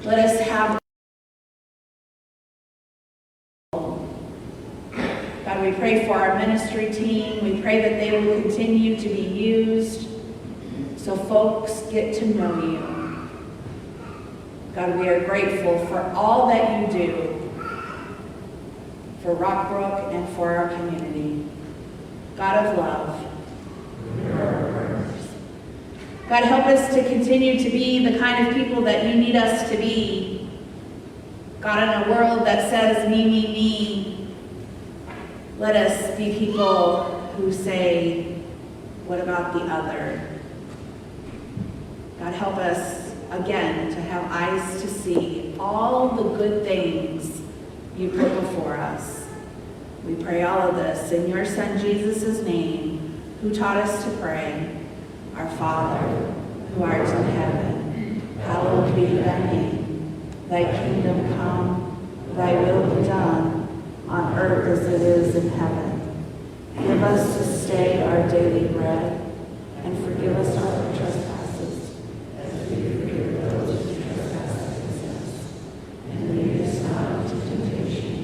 Let us have. God, we pray for our ministry team. We pray that they will continue to be used so folks get to know you. God, we are grateful for all that you do for Rockbrook and for our community. God of love. God, help us to continue to be the kind of people that you need us to be. God, in a world that says me, me, me, let us be people who say, what about the other? God, help us again to have eyes to see all the good things you put before us. We pray all of this in your Son Jesus' name, who taught us to pray. Our Father, who art in heaven, hallowed be thy name. Thy kingdom come, thy will be done, on earth as it is in heaven. Give us this day our daily bread, and forgive us our trespasses, as we forgive those who trespass against us. And lead us not into temptation,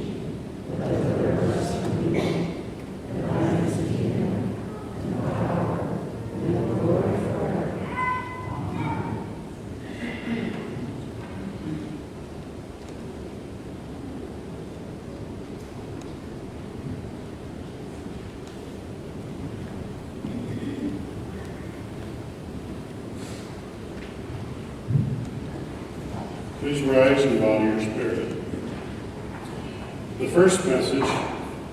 but deliver us from evil. For thine is the kingdom, and the power, and the glory forever. Amen. Please rise and bow to your spirit. The first message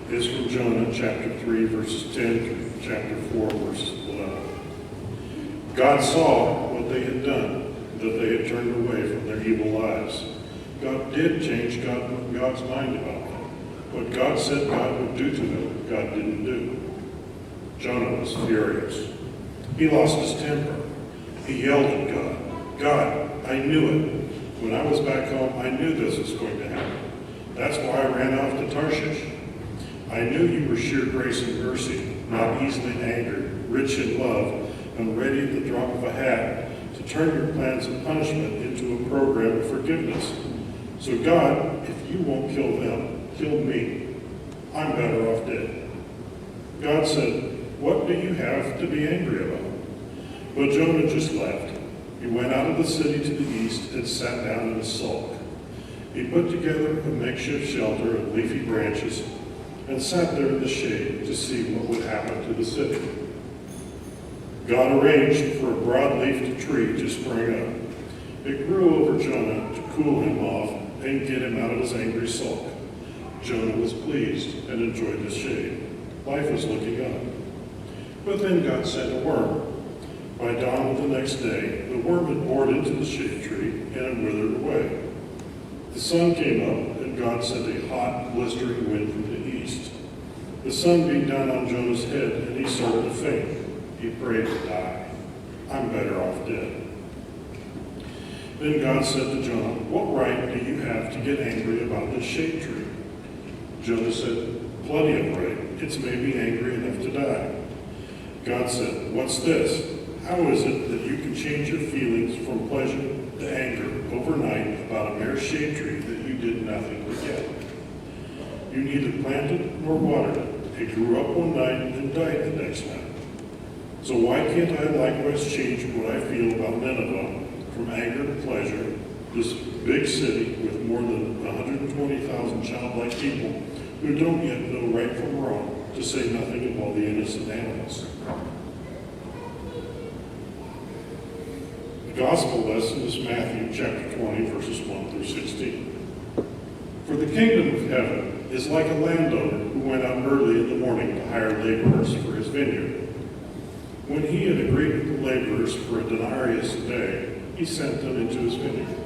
is from Jonah chapter 3, verses 10 through chapter 4, verses 11. God saw what they had done, that they had turned away from their evil lives. God did change God's mind about them. What God said God would do to them, God didn't do. Jonah was furious. He lost his temper. He yelled at God, God, I knew it. When I was back home, I knew this was going to happen. That's why I ran off to Tarshish. I knew you were sheer grace and mercy, not easily angered, rich in love, and ready at the drop of a hat to turn your plans of punishment into a program of forgiveness. So God, if you won't kill them, kill me. I'm better off dead. God said, what do you have to be angry about? But Jonah just left. He went out of the city to the east and sat down in a sulk. He put together a makeshift shelter of leafy branches and sat there in the shade to see what would happen to the city. God arranged for a broad-leafed tree to spring up. It grew over Jonah to cool him off and get him out of his angry sulk. Jonah was pleased and enjoyed the shade. Life was looking up. But then God sent a worm. By dawn of the next day, the worm had bored into the shade tree and had withered away. The sun came up, and God sent a hot, blistering wind from the east. The sun beat down on Jonah's head, and he started to faint. He prayed to die. I'm better off dead. Then God said to Jonah, what right do you have to get angry about this shade tree? Jonah said, plenty of right. It's made me angry enough to die. God said, what's this? How is it that you can change your feelings from pleasure to anger overnight about a mere shade tree that you did nothing to get? You neither planted nor watered it. It grew up one night and died the next night. So why can't I likewise change what I feel about Nineveh from anger to pleasure, this big city with more than 120,000 childlike people who don't yet know right from wrong, to say nothing of all the innocent animals? The gospel lesson is Matthew chapter 20, verses 1 through 16. For the kingdom of heaven is like a landowner who went out early in the morning to hire laborers for his vineyard. When he had agreed with the laborers for a denarius a day, he sent them into his vineyard.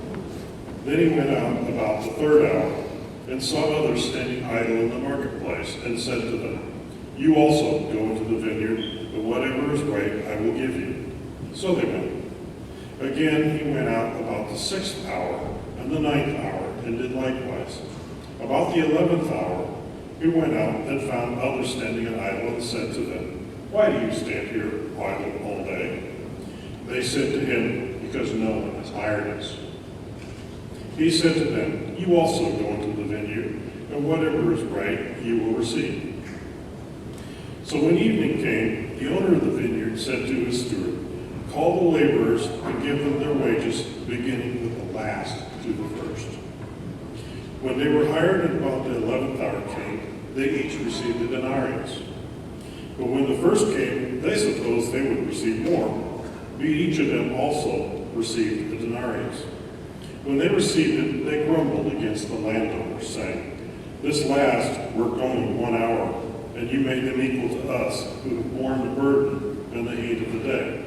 Then he went out about the third hour and saw others standing idle in the marketplace, and said to them, you also go into the vineyard, but whatever is right I will give you. So they went. Again he went out about the 6th hour and the 9th hour, and did likewise. About the 11th hour he went out and found others standing idle, and said to them, why do you stand here idle all day? They said to him, because no one has hired us. He said to them, "You also go into the vineyard, and whatever is right you will receive." So when evening came, the owner of the vineyard said to his steward, "Call the laborers and give them their wages, beginning with the last to the first." When they were hired and about the 11th hour came, they each received a denarius. But when the first came, they supposed they would receive more. But each of them also received a denarius. When they received it, they grumbled against the landowner, saying, "This last worked only 1 hour, and you made them equal to us, who have borne the burden and the heat of the day."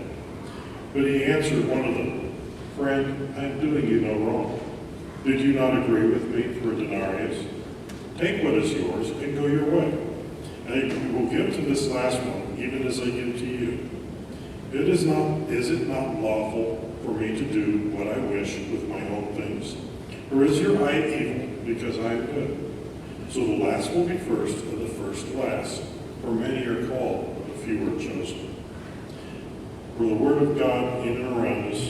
But he answered one of them, "Friend, I am doing you no wrong. Did you not agree with me for a denarius? Take what is yours and go your way. And I will give to this last one, even as I give to you. Is it not lawful for me to do what I wish with my own things? Or is your eye evil because I am good? So the last will be first, and the first last. For many are called, but few are chosen." For the word of God in and around us.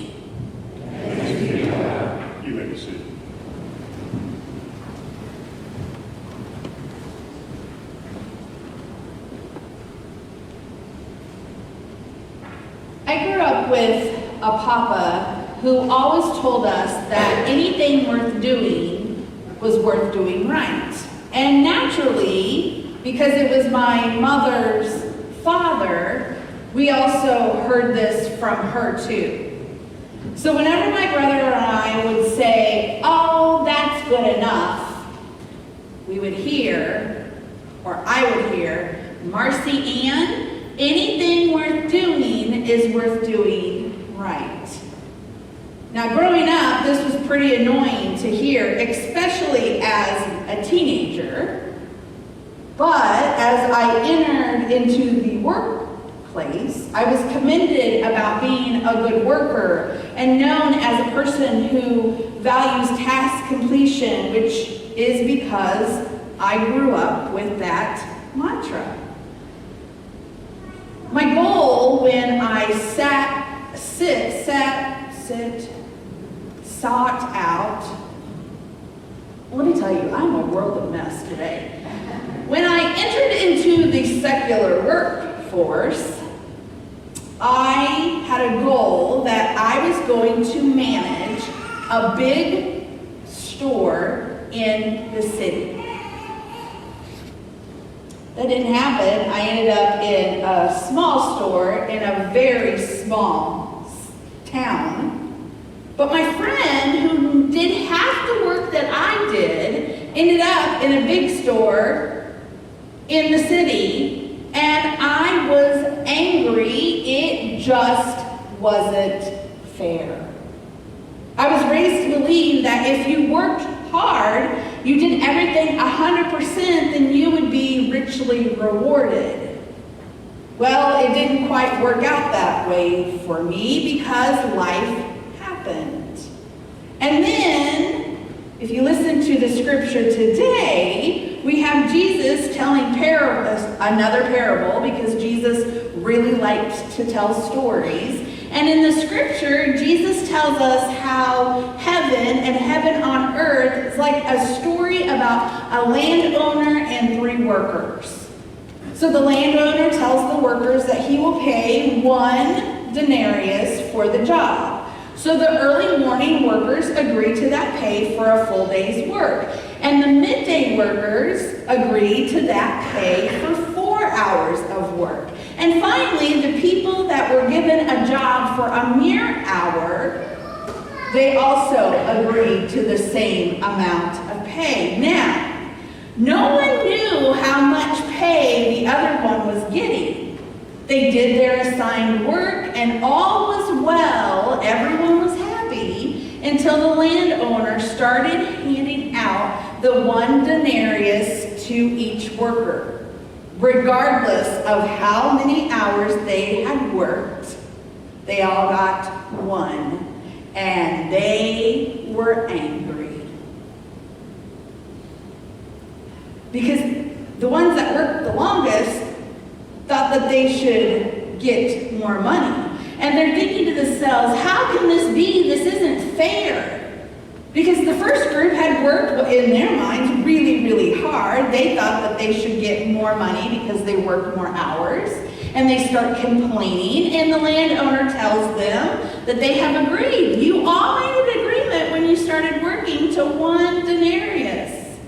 You may be seated. I grew up with a papa who always told us that anything worth doing was worth doing right. And naturally, because it was my mother's father, we also heard this from her too. So whenever my brother and I would say, "Oh, that's good enough," we would hear, or I would hear, "Marcy Ann, anything worth doing is worth doing right." Now, growing up, this was pretty annoying to hear, especially as a teenager. But as I entered into the workplace, I was commended about being a good worker and known as a person who values task completion, which is because I grew up with that mantra. My goal when I sought out, let me tell you, I'm a world of mess today. When I entered into the secular workforce, I had a goal that I was going to manage a big store in the city. That didn't happen. I ended up in a small store in a very small town. But my friend, who did half the work that I did, ended up in a big store in the city, and I was angry. It just wasn't fair. I was raised to believe that if you worked hard, you did everything 100%, then you would be richly rewarded. Well, it didn't quite work out that way for me because life happened. And then, if you listen to the scripture today, we have Jesus telling another parable, because Jesus really liked to tell stories. And in the scripture, Jesus tells us how heaven and heaven on earth is like a story about a landowner and 3 workers. So the landowner tells the workers that he will pay 1 denarius for the job. So the early morning workers agree to that pay for a full day's work. And the midday workers agree to that pay for 4 hours of work. And finally, the people that were given a job for a mere hour, they also agreed to the same amount of pay. Now, no one knew how much pay the other one was getting. They did their assigned work and all was well, everyone was happy, until the landowner started handing out the 1 denarius to each worker. Regardless of how many hours they had worked, they all got 1, and they were angry. Because the ones that worked the longest thought that they should get more money. And they're thinking to themselves, how can this be? This isn't fair. Because the first group had worked in their minds really, really hard. They thought that they should get more money because they worked more hours. And they start complaining, and the landowner tells them that they have agreed. You all made an agreement when you started working to 1 denarius.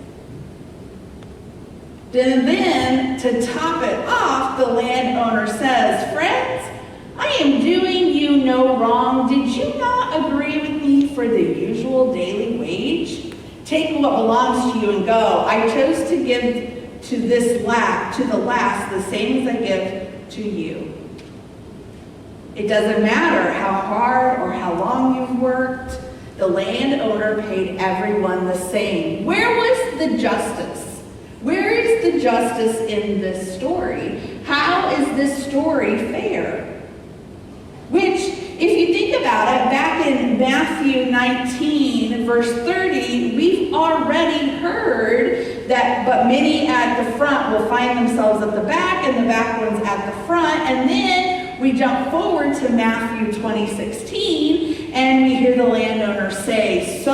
And then, to top it off, the landowner says, friends, I am doing you no wrong. Did you not agree with me for the usual daily wage? Take what belongs to you and go. I chose to give to the last the same as I give to you. It doesn't matter how hard or how long you've worked. The landowner paid everyone the same. Where was the justice? Where is the justice in this story? How is this story fair? Which, if you think about it, back in Matthew 19, verse 30, we've already heard that, but many at the front will find themselves at the back, and the back ones at the front. And then we jump forward to Matthew 20:16, and we hear the landowner say, so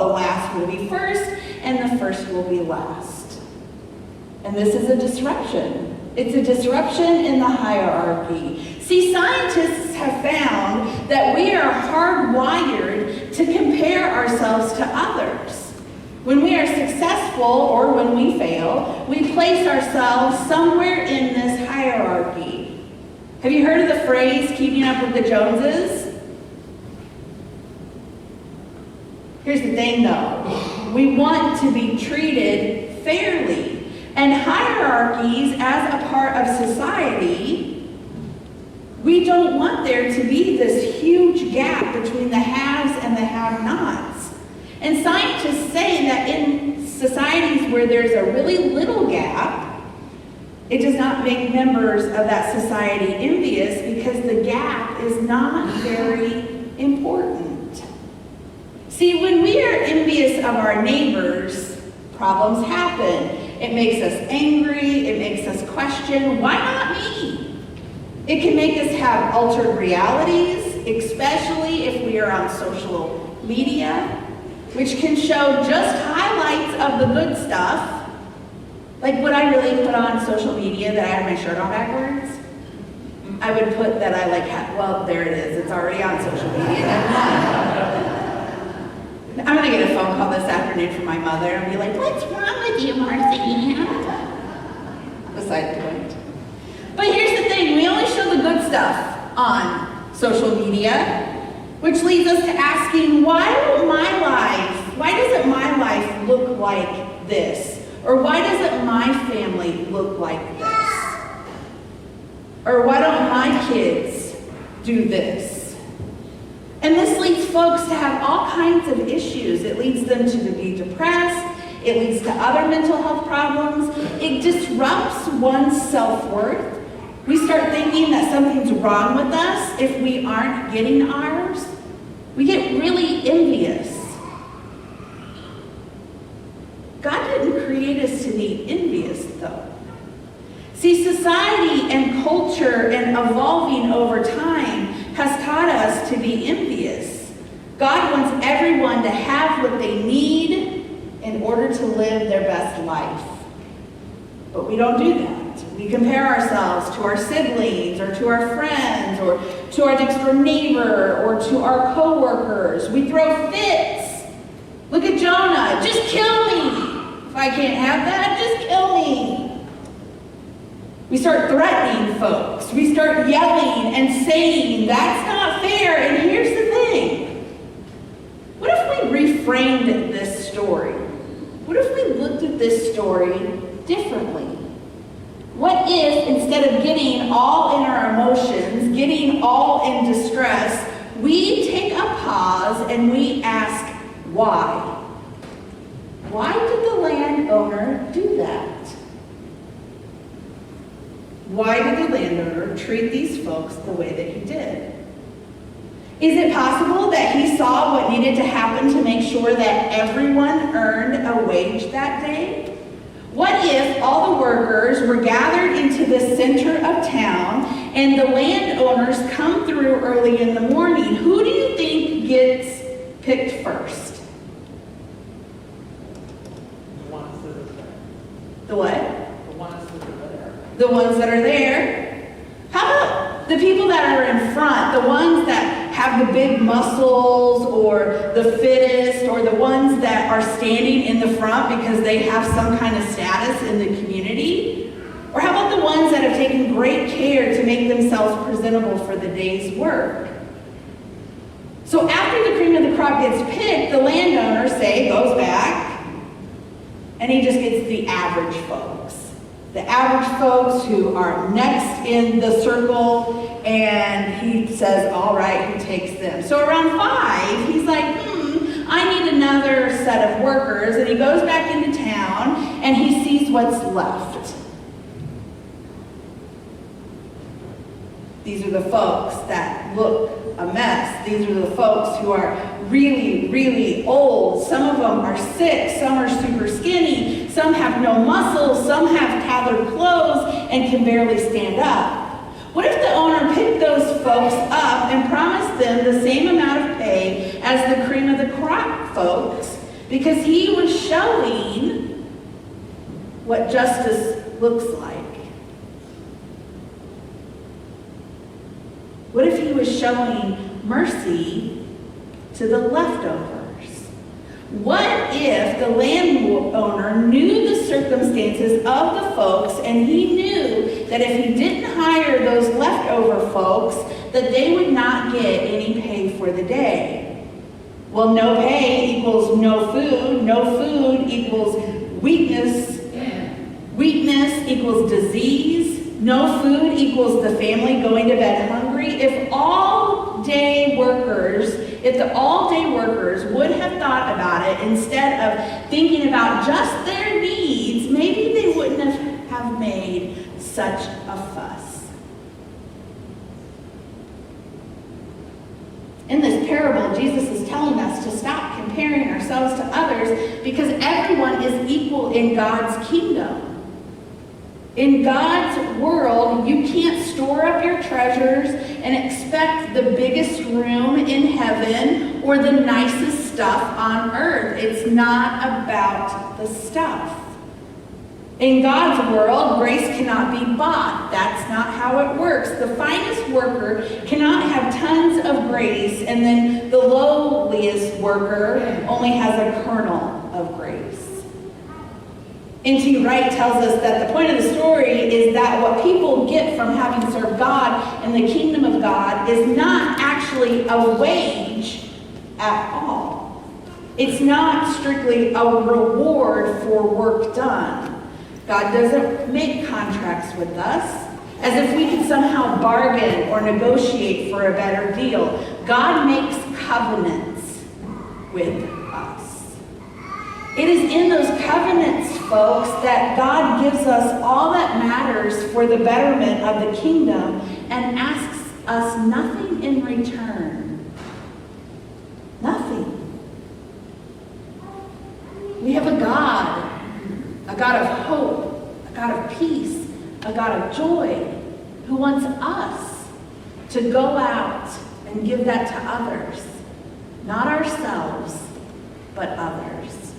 the last will be first, and the first will be last. And this is a disruption. It's a disruption in the hierarchy. See, scientists have found that we are hardwired to compare ourselves to others. When we are successful or when we fail, we place ourselves somewhere in this hierarchy. Have you heard of the phrase, keeping up with the Joneses? Here's the thing though, we want to be treated fairly. And hierarchies as a part of society, we don't want there to be this huge gap between the haves and the have-nots. And scientists say that in societies where there's a really little gap, it does not make members of that society envious because the gap is not very important. See, when we are envious of our neighbors, problems happen. It makes us angry. It makes us question, why not me? It can make us have altered realities, especially if we are on social media, which can show just highlights of the good stuff. Like, would I really put on social media that I had my shirt on backwards? I would put that I well, there it is. It's already on social media. I'm going to get a phone call this afternoon from my mother and be like, what's wrong with you, Marcy? Beside the point. But here's the thing. We only show the good stuff on social media, which leads us to asking, why doesn't my life look like this? Or why doesn't my family look like this? Or why don't my kids do this? And this leads folks to have all kinds of issues. It leads them to be depressed. It leads to other mental health problems. It disrupts one's self-worth. We start thinking that something's wrong with us if we aren't getting ours. We get really envious. God didn't create us to be envious, though. See, society and culture and evolving over time has taught us to be envious. God wants everyone to have what they need in order to live their best life. But we don't do that. We compare ourselves to our siblings or to our friends or to our next door neighbor or to our coworkers. We throw fits. Look at Jonah. Just kill me. If I can't have that, just kill me. We start threatening folks. We start yelling and saying, that's not fair. And here's the thing. What if we reframed this story? What if we looked at this story differently? What if, instead of getting all in our emotions, getting all in distress, we take a pause and we ask, why? Why did the landowner do that? Why did the landowner treat these folks the way that he did? Is it possible that he saw what needed to happen to make sure that everyone earned a wage that day? What if all the workers were gathered into the center of town and the landowners come through early in the morning? Who do you think gets picked first? The what? The ones that are there. The ones that are there. How about the people that are in front, the ones that have the big muscles or the fittest or the ones that are standing in the front because they have some kind of status in the community? Or how about the ones that have taken great care to make themselves presentable for the day's work? So after the cream of the crop gets picked, the landowner, say, goes back and he just gets the average folks. The average folks who are next in the circle, and he says, all right, he takes them. So around 5, he's like, I need another set of workers, and he goes back into town, and he sees what's left. These are the folks that look a mess. These are the folks who are really, really old. Some of them are sick. Some are super skinny. Some have no muscles. Some have tattered clothes and can barely stand up. What if the owner picked those folks up and promised them the same amount of pay as the cream of the crop folks because he was showing what justice looks like? What if he was showing mercy to the leftovers? What if the landowner knew the circumstances of the folks and he knew that if he didn't hire those leftover folks, that they would not get any pay for the day? Well, no pay equals no food equals weakness, weakness equals disease, no food equals the family going to bed hungry. If the all-day workers would have thought about it instead of thinking about just their needs, maybe they wouldn't have made such a fuss. In this parable, Jesus is telling us to stop comparing ourselves to others because everyone is equal in God's kingdom. In God's world, you can't store up your treasures and expect the biggest room in heaven or the nicest stuff on earth. It's not about the stuff. In God's world, grace cannot be bought. That's not how it works. The finest worker cannot have tons of grace, and then the lowliest worker only has a kernel of grace. N.T. Wright tells us that the point of the story is that what people get from having served God and the kingdom of God is not actually a wage at all. It's not strictly a reward for work done. God doesn't make contracts with us as if we could somehow bargain or negotiate for a better deal. God makes covenants with us. It is in those covenants, folks, that God gives us all that matters for the betterment of the kingdom and asks us nothing in return. Nothing. We have a God of hope, a God of peace, a God of joy, who wants us to go out and give that to others. Not ourselves, but others.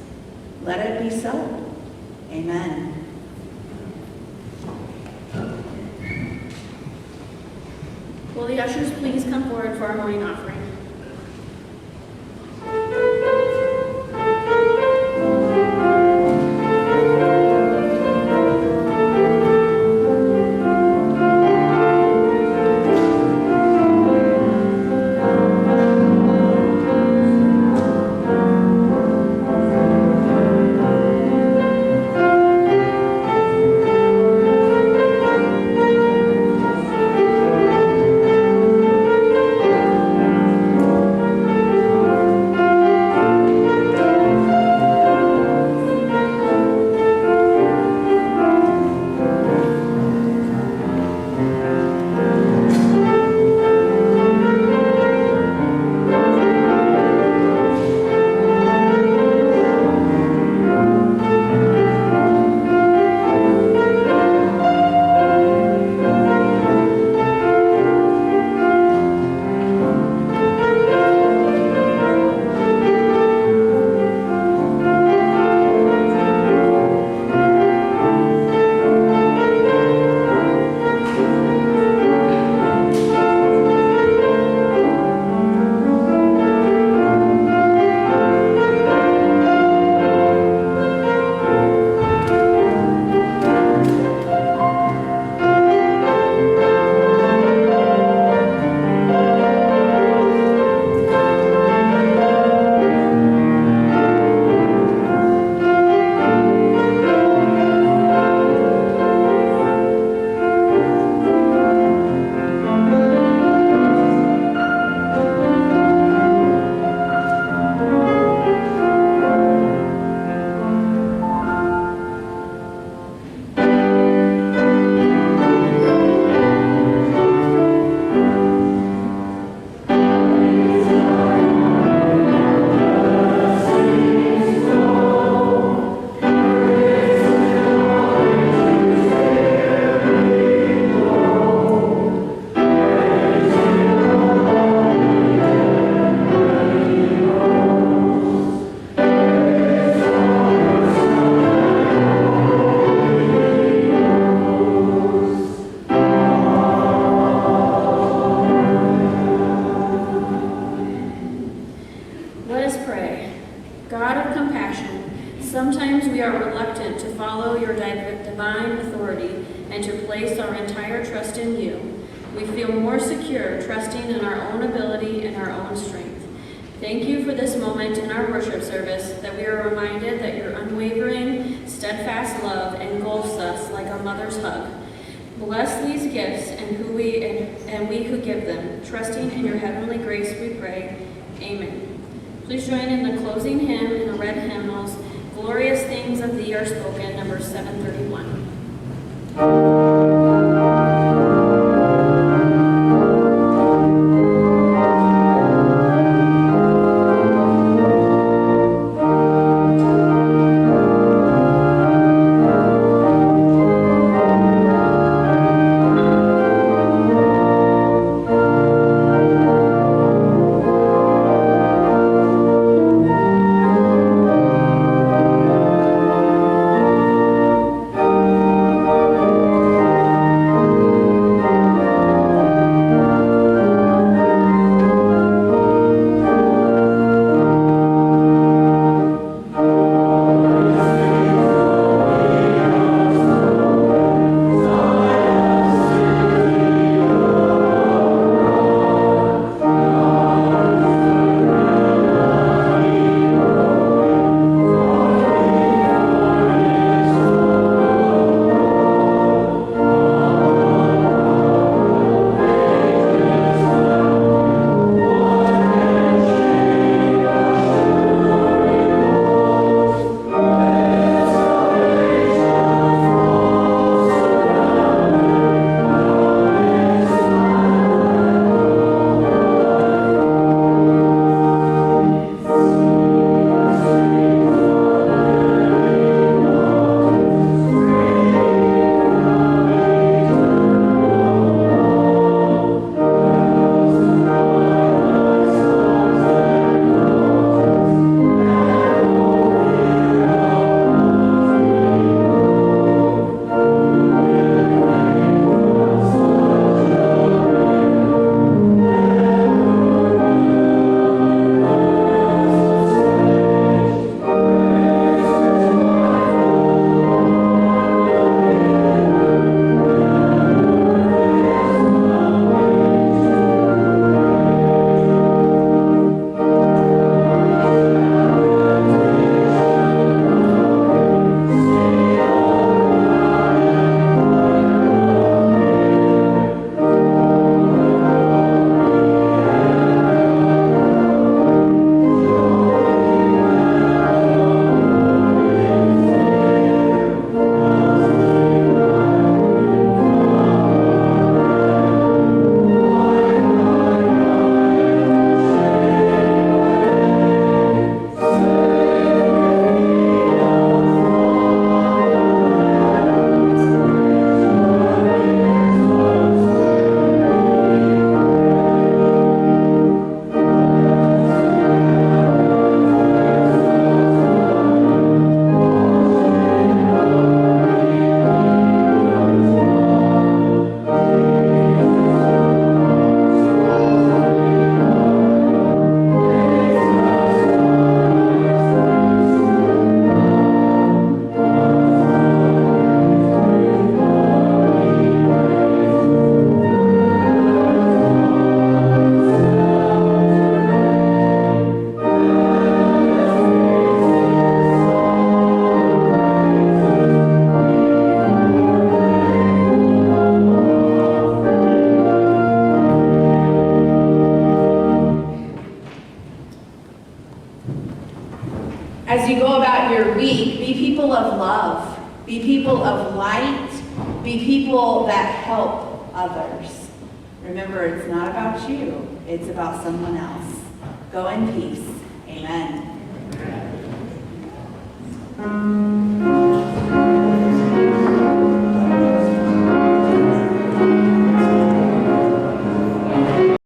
Let it be so. Amen. Will the ushers please come forward for our morning offering? Sometimes we are reluctant to follow your divine authority and to place our entire trust in you. We feel more secure trusting in our own ability and our own strength. Thank you for this moment in our worship service that we are reminded that your unwavering, steadfast love engulfs us like a mother's hug. Bless these gifts and we who give them. Trusting in your heavenly grace we pray. Amen. Please join in the closing hymn in the red hymnals, Glorious Things of Thee Are Spoken, number 731. As you go about your week, be people of love, be people of light, be people that help others. Remember, it's not about you, it's about someone else. Go in peace. Amen.